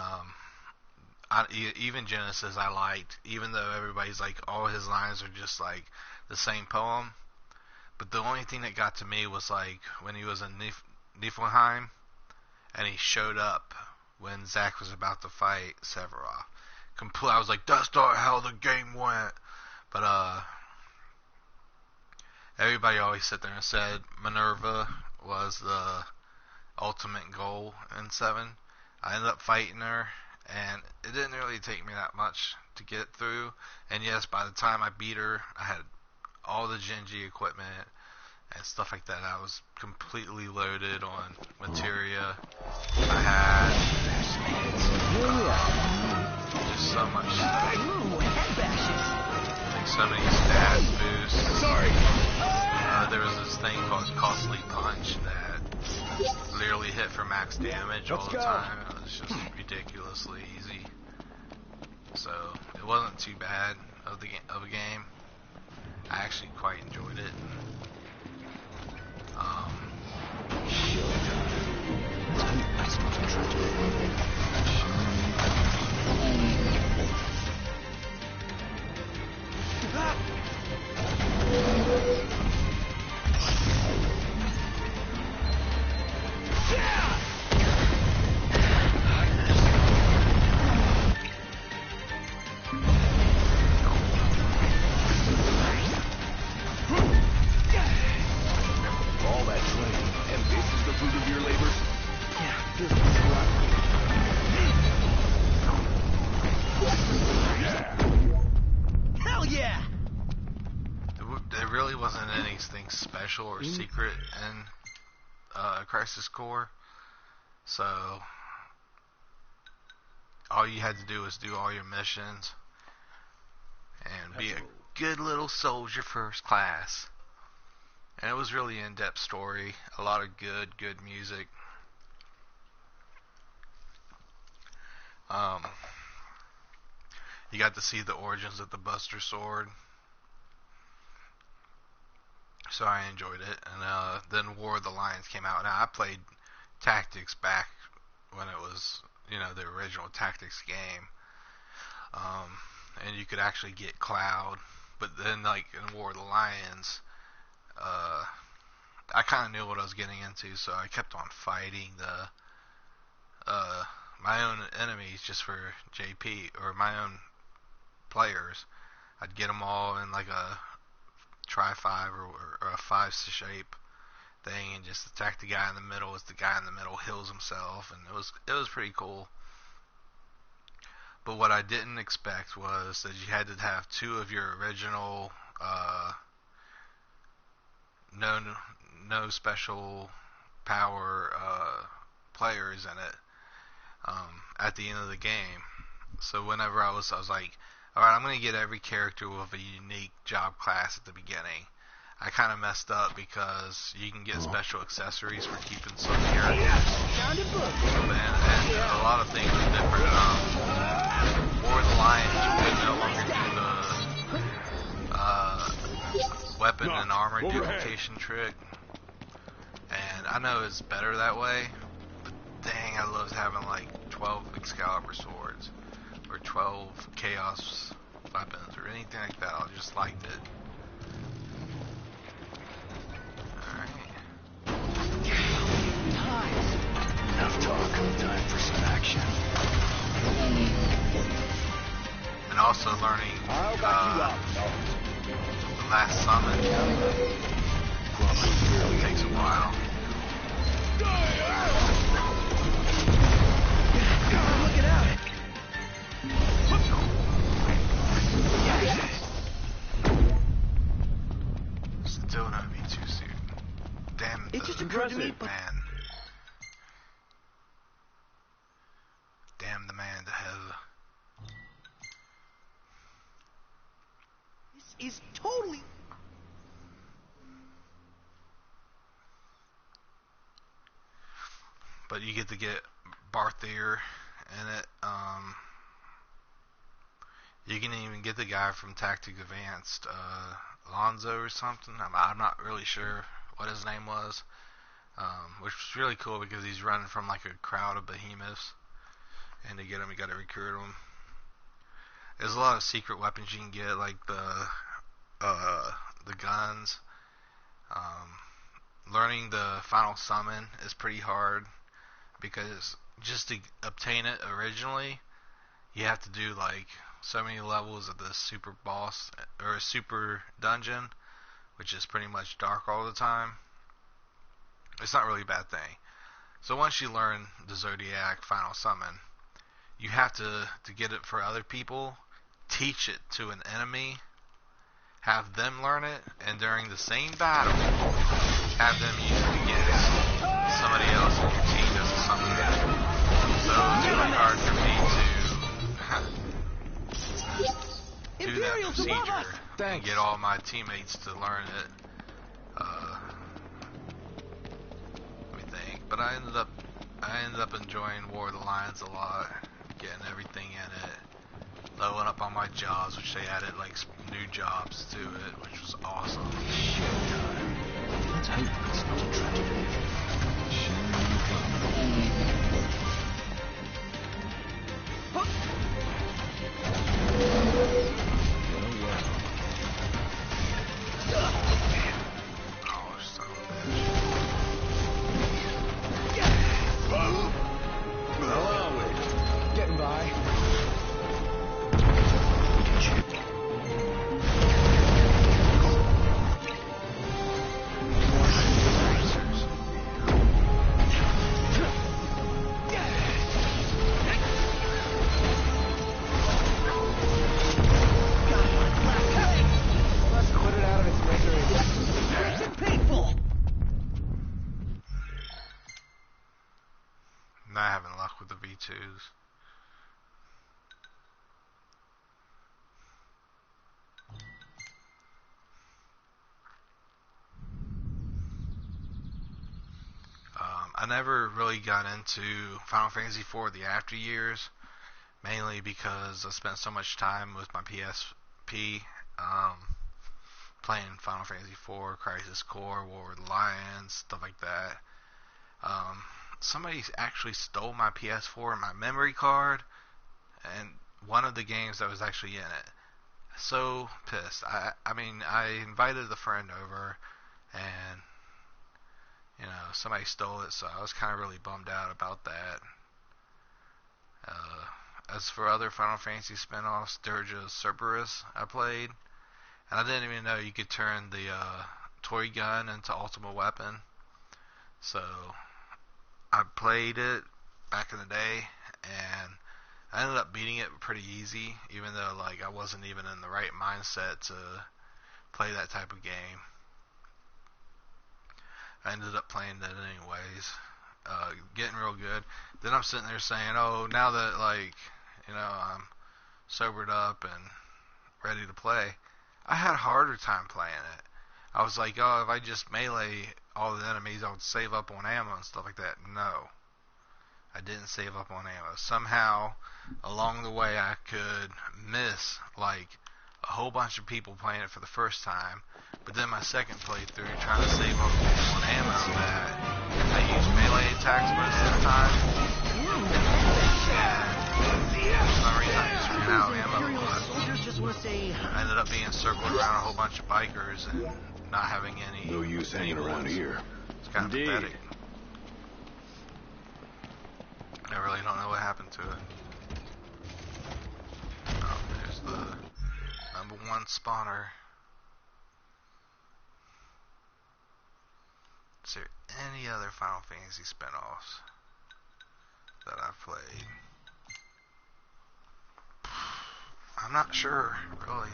even Genesis I liked, even though everybody's like, all his lines are just like the same poem. But the only thing that got to me was like when he was in Niflheim and he showed up when Zack was about to fight Sephiroth. I was like, that's not how the game went. But everybody always sat there and said Minerva was the ultimate goal in 7. I ended up fighting her, and it didn't really take me that much to get through. And yes, by the time I beat her, I had all the Genji equipment and stuff like that. I was completely loaded on materia. I had just so much stuff. Like so many stat boosts. Sorry. There was this thing called Costly Punch that literally hit for max damage all the time. It was just ridiculously easy. So it wasn't too bad of a game. I actually quite enjoyed it. All that training, and this is the fruit of your labor? Yeah, feels like it's rough. Yeah. Hell yeah! There really wasn't anything special or secret in Crisis Core, so all you had to do was do all your missions and be a good little soldier first class. And it was really in-depth story, a lot of good music. You got to see the origins of the Buster Sword, so I enjoyed it. And then War of the Lions came out. Now I played Tactics back when it was, you know, the original Tactics game, and you could actually get Cloud. But then, like in War of the Lions, I kind of knew what I was getting into, so I kept on fighting my own enemies just for JP, or my own players. I'd get them all in like a tri-5 or a 5 shape. thing and just attack the guy in the middle as the guy in the middle heals himself, and it was pretty cool. But what I didn't expect was that you had to have two of your original no special power players in it at the end of the game. So whenever I was like, alright, I'm going to get every character with a unique job class at the beginning. I kind of messed up because you can get special accessories for keeping some characters. And a lot of things are different. War of the Lions, you could no longer do the weapon and armor duplication trick. And I know it's better that way, but dang, I loved having like 12 Excalibur swords or 12 Chaos weapons or anything like that. I just liked it. Enough talk. Time for some action. And also learning the last summon. It takes a while. Look out! Still no V2 suit. Damn. It just occurred to me, but man. Damn the man to hell. this is totally... But you get to get Barthier in it. You can even get the guy from Tactics Advanced, Lonzo or something. I'm not really sure what his name was, which was really cool because he's running from like a crowd of behemoths, and to get him, you got to recruit him. There's a lot of secret weapons you can get, like the guns. Learning the final summon is pretty hard because just to obtain it originally, you have to do like so many levels of this super boss or a super dungeon, which is pretty much dark all the time. It's not really a bad thing. So once you learn the Zodiac final summon, you have to get it for other people, teach it to an enemy, have them learn it, and during the same battle, have them use it against somebody else in your team as a summon. So it's really hard for me to do that procedure and get all my teammates to learn it. Let me think. But I ended up enjoying War of the Lions a lot, getting everything in it, leveling up on my jobs, which they added like new jobs to it, which was awesome. Let's hope it's not a tragedy. Oh, son of a bitch. Getting by. Let's put it out of its misery. It's painful. Not having luck with the V2s. I never really got into Final Fantasy IV the after years, mainly because I spent so much time with my PSP playing Final Fantasy IV, Crisis Core, War of the Lions, stuff like that. Somebody actually stole my PS4 and my memory card, and one of the games that was actually in it. So pissed. I mean, I invited a friend over, and somebody stole it, so I was kind of really bummed out about that. As for other Final Fantasy spin-offs, Dirge of Cerberus I played, and I didn't even know you could turn the toy gun into Ultimate Weapon. So I played it back in the day, and I ended up beating it pretty easy, even though like I wasn't even in the right mindset to play that type of game. I ended up playing that anyways, getting real good. Then I'm sitting there saying, oh, now that like, I'm sobered up and ready to play, I had a harder time playing it. I was like, oh, if I just melee all the enemies, I would save up on ammo and stuff like that. No, I didn't save up on ammo. Somehow, along the way, I could miss like a whole bunch of people playing it for the first time. But then my second playthrough, trying to save up on ammo, that I used melee attacks most of the time. And for some reason, I just ran out of ammo. I ended up being circled around a whole bunch of bikers and not having any. No use hanging around here. It's kind of pathetic. I really don't know what happened to it. Oh, there's the #1 spawner. Is there any other Final Fantasy spin-offs that I've played? I'm not sure, really.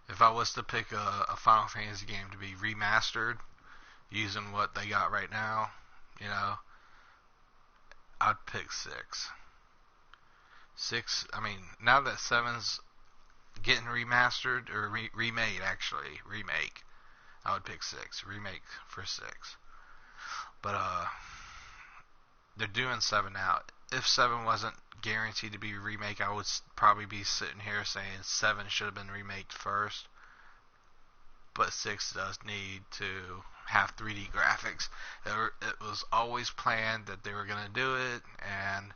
If I was to pick a Final Fantasy game to be remastered using what they got right now, I'd pick 6. 6, I mean, now that 7's getting remastered, or remade, actually, remake, I would pick 6. Remake for 6. But, they're doing 7 now. If 7 wasn't guaranteed to be a remake, I would probably be sitting here saying 7 should have been remaked first. But 6 does need to have 3D graphics. It was always planned that they were going to do it, and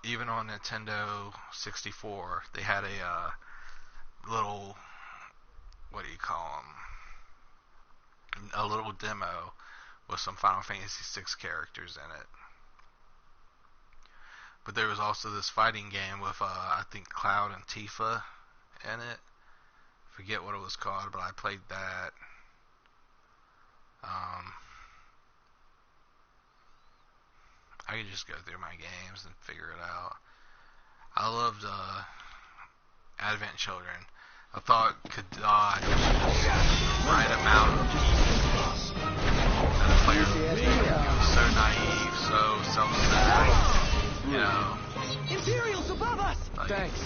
even on Nintendo 64, they had a little, what do you call them? A little demo with some Final Fantasy 6 characters in it. But there was also this fighting game with, I think, Cloud and Tifa in it. Forget what it was called, but I played that. I could just go through my games and figure it out. I loved Advent Children. I thought could dodge just right amount of and the player would be so naive, so self-centered. Imperials above us! Like, Thanks.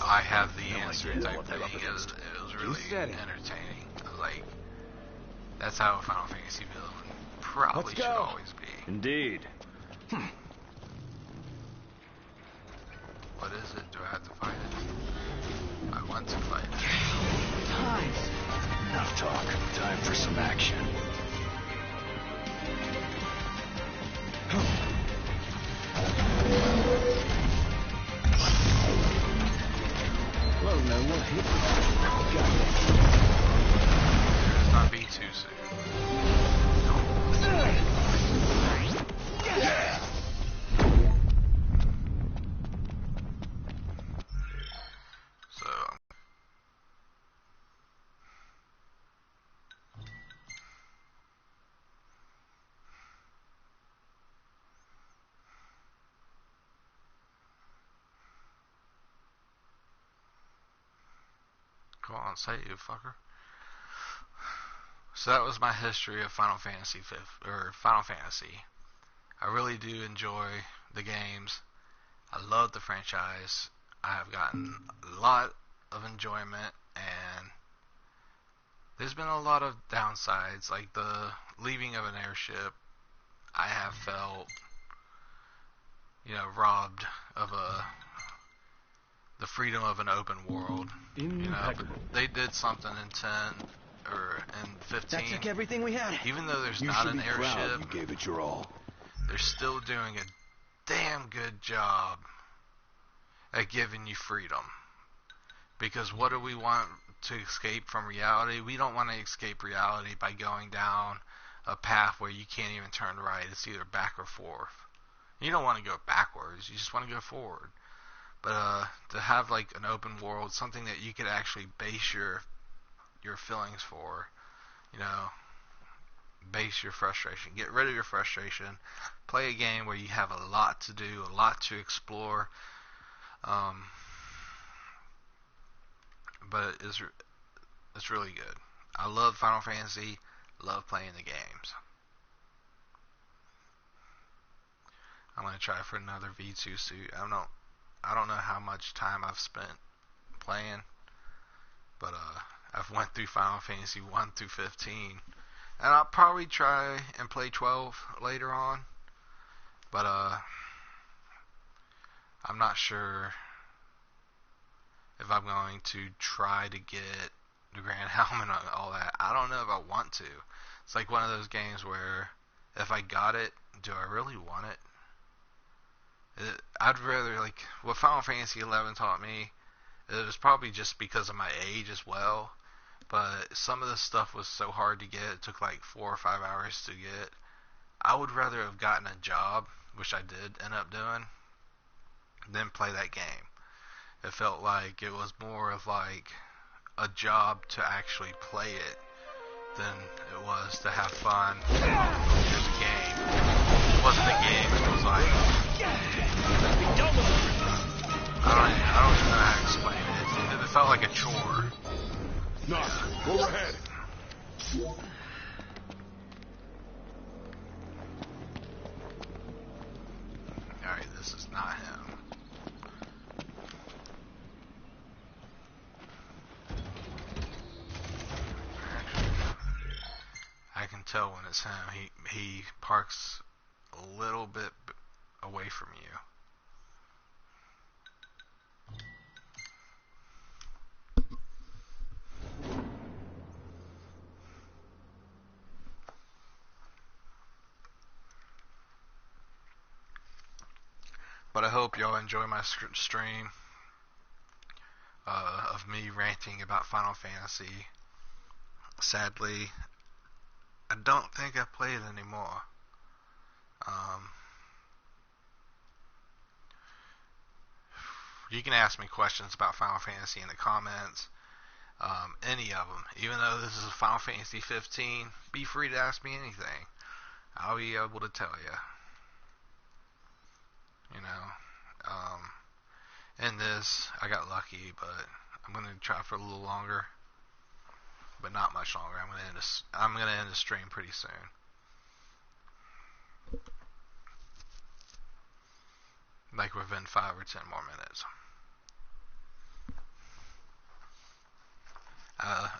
I have the answer type thing. It was really entertaining. I was like, that's how a Final Fantasy villain probably should always be. Indeed. What is it? Do I have to fight it? I want to fight it. Times. Enough talk. Time for some action. Well, no one hit. Let's not be too soon. So, go on, say it, you fucker. So that was my history of Final Fantasy Final Fantasy. I really do enjoy the games. I love the franchise. I have gotten a lot of enjoyment, and there's been a lot of downsides, like the leaving of an airship. I have felt, robbed of the freedom of an open world. But they did something in 10 or in 15. That took everything we had. Even though there's You not should an be proud airship, you gave it your all. they're still doing a damn good job at giving you freedom. Because what do we want to escape from reality? We don't want to escape reality by going down a path where you can't even turn right. It's either back or forth. You don't want to go backwards. You just want to go forward. But to have like an open world, something that you could actually base your feelings for, you know, base your frustration, get rid of your frustration, play a game where you have a lot to do, a lot to explore. But it's really good. I love Final Fantasy, love playing the games. I'm gonna try for another V2 suit. I don't know how much time I've spent playing, but I've went through Final Fantasy 1 through 15, and I'll probably try and play 12 later on, but I'm not sure if I'm going to try to get the Grand Helmet and all that. I don't know if I want to. It's like one of those games where if I got it, do I really want it? I'd rather, like, what Final Fantasy 11 taught me, it was probably just because of my age as well, but some of this stuff was so hard to get, it took like 4 or 5 hours to get. I would rather have gotten a job, which I did end up doing, than play that game. It felt like it was more of like a job to actually play it than it was to have fun. Here's a game. It wasn't a game, it was like, I don't even know how to explain it. It felt like a chore. Knock, go ahead. Alright, this is not him. I can tell when it's him. He parks a little bit away from you. But I hope y'all enjoy my stream of me ranting about Final Fantasy. Sadly, I don't think I play it anymore. You can ask me questions about Final Fantasy in the comments. Any of them. Even though this is Final Fantasy 15, be free to ask me anything. I'll be able to tell you. You know, in this, I got lucky, but I'm gonna try for a little longer, but not much longer. I'm gonna end the stream pretty soon. Like within 5 or 10 more minutes.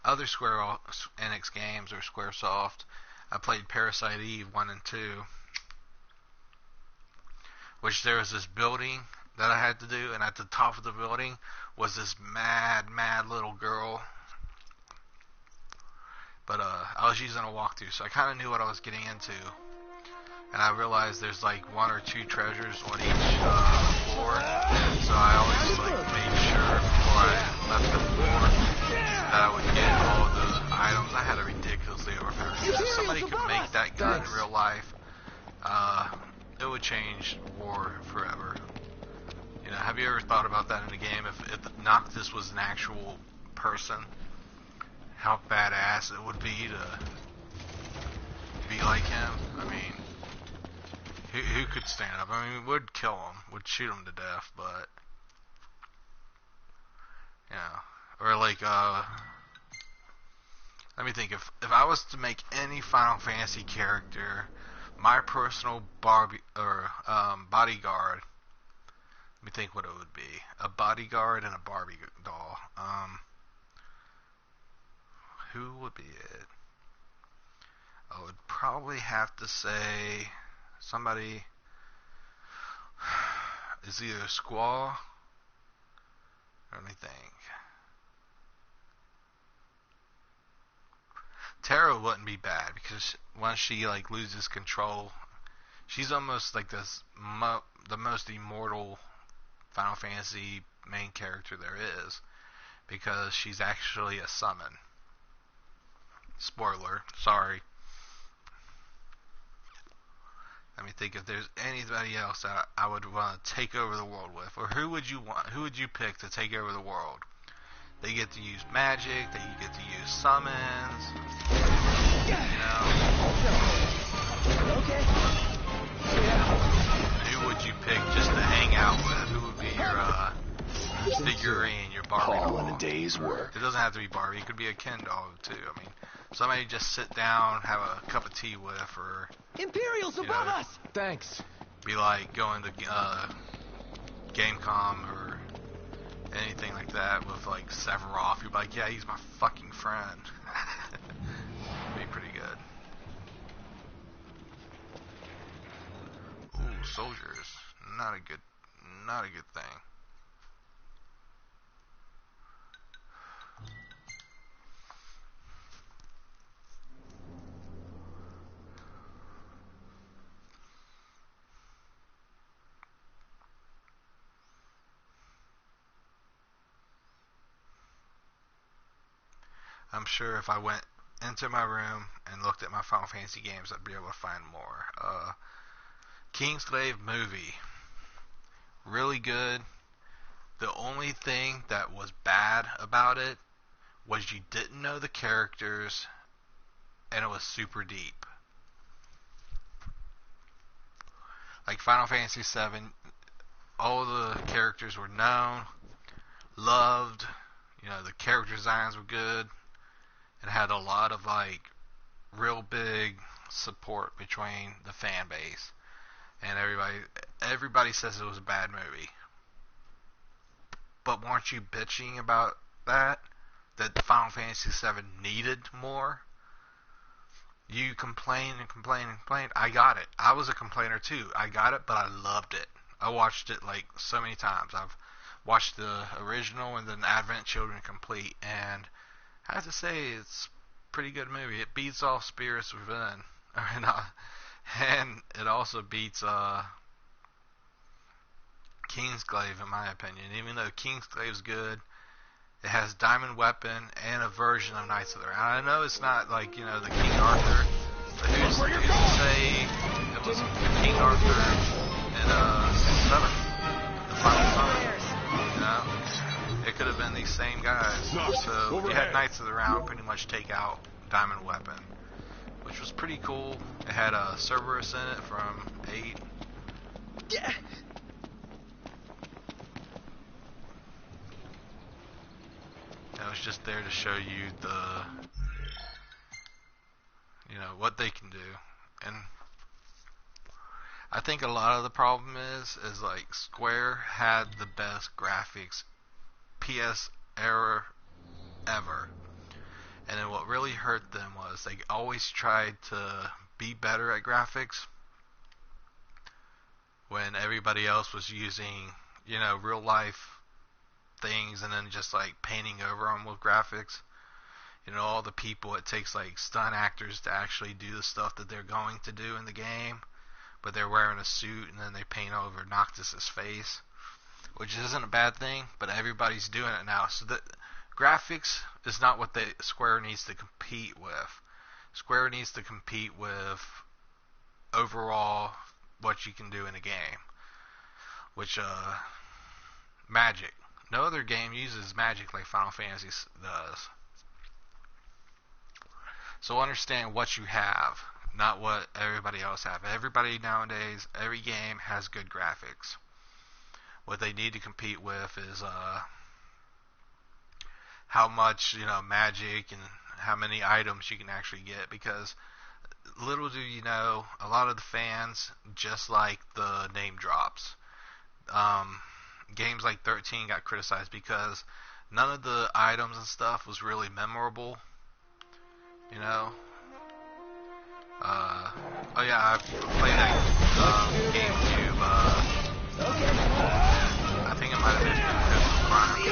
Other Square Enix games or Squaresoft, I played Parasite Eve 1 and 2. Which there was this building that I had to do, and at the top of the building was this mad little girl. But I was using a walkthrough, so I kind of knew what I was getting into. And I realized there's like 1 or 2 treasures on each floor, so I always like made sure before I left the floor that I would get all the items. I had a ridiculously overpowered. If somebody could make that gun in real life, it would change war forever. You know, have you ever thought about that in a game? If Noctis was an actual person, how badass it would be to be like him? I mean, who could stand up? I mean, would kill him, would shoot him to death, but yeah. Or like, let me think. If I was to make any Final Fantasy character my personal bodyguard, let me think what it would be. A bodyguard and a Barbie doll. Who would be it? I would probably have to say somebody is either Squall. Let me think. Terra wouldn't be bad because once she like loses control, she's almost like the most immortal Final Fantasy main character there is, because she's actually a summon. Spoiler, sorry. Let me think if there's anybody else that I would want to take over the world with. Or who would you want? Who would you pick to take over the world? They get to use magic. They get to use summons. You know. Okay. Who would you pick just to hang out with? Who would be your figurine, your Barbie All doll? in a day's work. It doesn't have to be Barbie. It could be a Ken doll too. I mean, somebody just sit down, have a cup of tea with, or Imperials above us! Thanks. be like going to Gamecom or anything like that with like Sephiroth. You'd be like, yeah, he's my fucking friend. Be pretty good. Ooh, soldiers. Not a good thing. I'm sure if I went into my room and looked at my Final Fantasy games, I'd be able to find more. Kingslave movie. Really good. The only thing that was bad about it was you didn't know the characters and it was super deep. Like Final Fantasy VII, all the characters were known, loved, you know, the character designs were good. It had a lot of like real big support between the fan base, and everybody says it was a bad movie. But weren't you bitching about that Final Fantasy VII needed more? You complained and complained and complained. I got it. I was a complainer too. I got it, but I loved it. I watched it like so many times. I've watched the original and then Advent Children complete, and I have to say, it's a pretty good movie. It beats all Spirits Within. And it also beats Kingsglaive, in my opinion. Even though Kingsglaive's good, it has Diamond Weapon and a version of Knights of the Round. I know it's not like, you know, the King Arthur, but who's to say it was King Arthur and 7, the Final Summon, you know? It could have been these same guys. So we had Knights of the Round pretty much take out Diamond Weapon, which was pretty cool. It had Cerberus in it from 8. It was just there to show you you know, what they can do. And I think a lot of the problem is like Square had the best graphics PS era ever, and then what really hurt them was they always tried to be better at graphics when everybody else was using, you know, real life things and then just like painting over them with graphics. You know, all the people, it takes like stunt actors to actually do the stuff that they're going to do in the game, but they're wearing a suit and then they paint over Noctis's face, which isn't a bad thing, but everybody's doing it now. So the graphics is not what Square needs to compete with. Square needs to compete with overall what you can do in a game, which magic. No other game uses magic like Final Fantasy does. So understand what you have, not what everybody else have. Everybody nowadays, every game has good graphics. What they need to compete with is how much, you know, magic and how many items you can actually get, because little do you know, a lot of the fans just like the name drops. Games like 13 got criticized because none of the items and stuff was really memorable, you know. Oh yeah, I played that GameCube, I think it might have been Crime,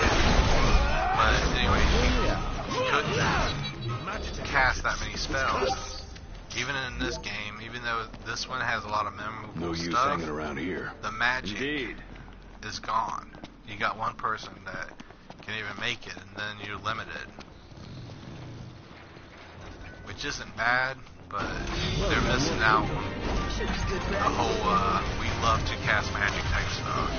but anyway, you couldn't cast that many spells. Even in this game, even though this one has a lot of memorable use stuff, hanging around here. the magic is gone. You got one person that can even make it, and then you're limited. Which isn't bad, but they're missing out on Should be good the practice. whole we love to cast Magitek stuff.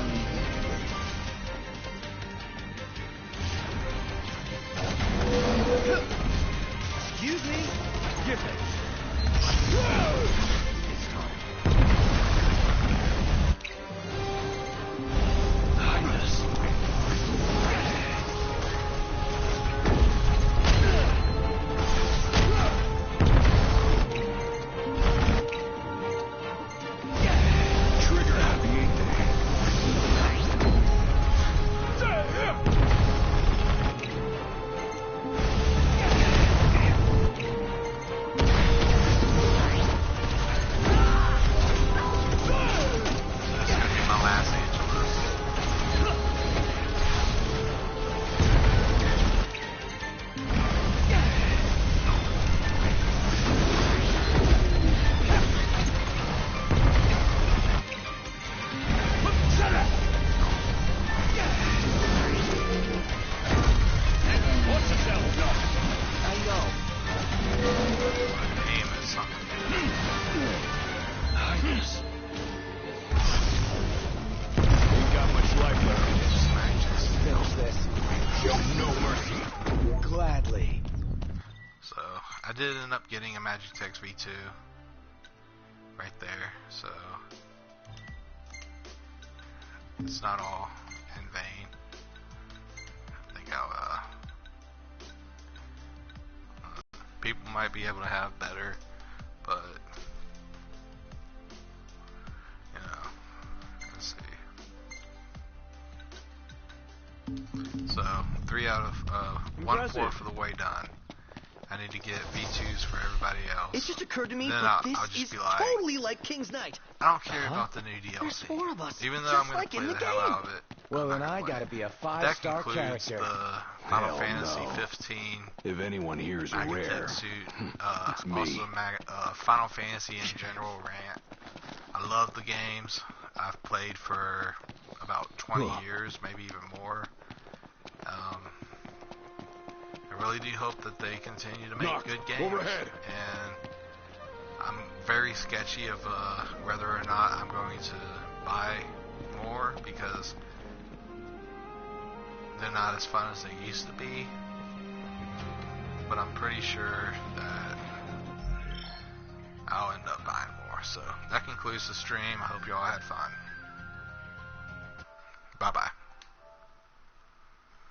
Excuse me. Give it. It's time. Highness. Trigger happy, ain't they? That's gonna be my last Angelus. Watch yourself, Doc. I know. Aim is something. Highness. Ain't got much life left in this. Finish this. Show no mercy. Gladly. So I did end up getting a Magitek V2 right there, so it's not all in vain. I think I'll people might be able to have better, but you know, let's see. So 3 out of 1/4 of the way done. I need to get V2s for everybody else. It just occurred to me Then that I'll this just is be like, totally like King's Night. I don't care about the new DLC. There's 4 of us, Even though just I'm going like to in play the the hell game. out of it. Well, I'm then not gonna I play gotta it. be a That 5-star concludes character. the Final Hell Fantasy no. 15 If anyone here's Magitek rare, suit. it's me. Also, Final Fantasy in general rant. I love the games. I've played for about 20 years, maybe even more. I really do hope that they continue to make Knock. good games. Overhead. And I'm very sketchy of whether or not I'm going to buy more because they're not as fun as they used to be. But I'm pretty sure that I'll end up buying more. So that concludes the stream. I hope you all had fun.